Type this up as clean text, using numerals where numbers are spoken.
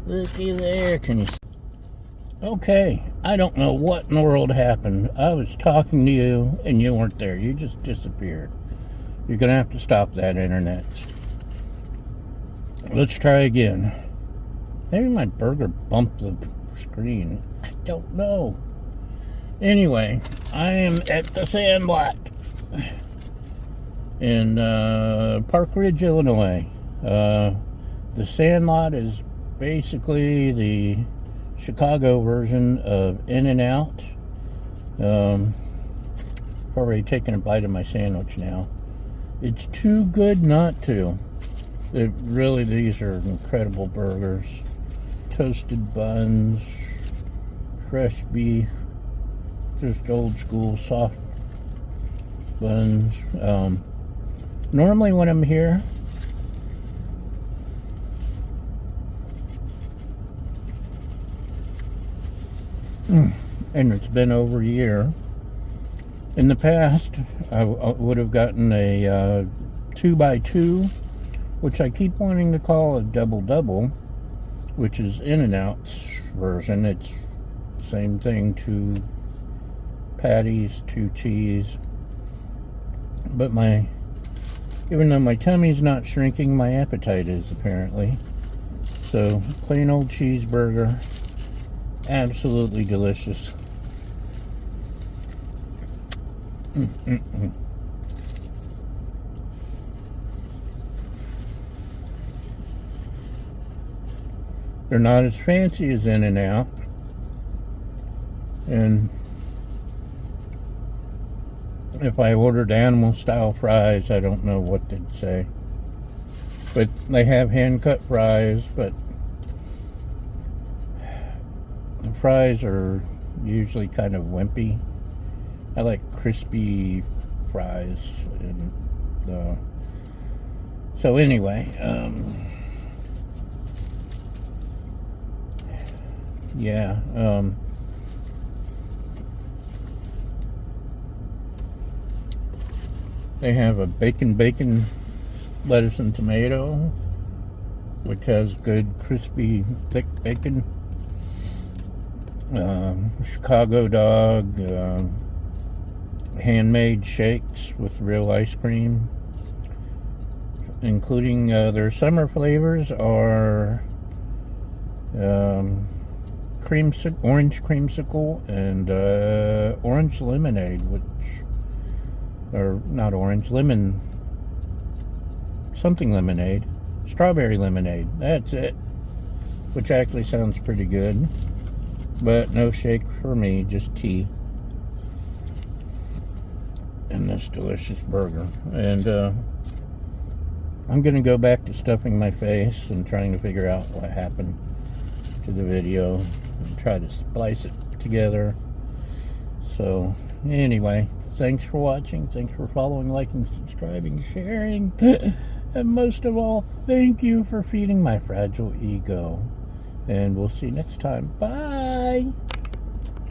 Looky there, can you see? Okay, I don't know what in the world happened. I was talking to you and you weren't there. You just disappeared. You're gonna have to stop that, internet. Let's try again. Maybe my burger bumped the screen. I don't know. Anyway, I am at the Sandlot in Park Ridge, Illinois. The Sandlot is basically the Chicago version of In-N-Out. Already taking a bite of my sandwich now. It's too good not to. Really, these are incredible burgers. Toasted buns, fresh beef, just old school soft buns. Normally when I'm here, and it's been over a year, in the past I would have gotten a 2x2, which I keep wanting to call a double-double, which is In-N-Out's version. It's same thing, 2 patties, 2 cheese. But even though my tummy's not shrinking, my appetite is apparently. So, plain old cheeseburger, absolutely delicious. They're not as fancy as In-N-Out, and if I ordered animal style fries, I don't know what they'd say. But they have hand cut fries, but the fries are usually kind of wimpy. I like crispy fries, and so anyway, yeah, they have a bacon lettuce and tomato, which has good crispy thick bacon. Chicago dog, handmade shakes with real ice cream, including their summer flavors are orange creamsicle and orange lemonade, or not orange, lemon, something lemonade, strawberry lemonade, that's it, which actually sounds pretty good, but no shake for me, just tea and this delicious burger. And I'm gonna go back to stuffing my face and trying to figure out what happened to the video and try to splice it together. So anyway, thanks for watching, thanks for following, liking, subscribing, sharing, and most of all, thank you for feeding my fragile ego. And we'll see you next time. Bye!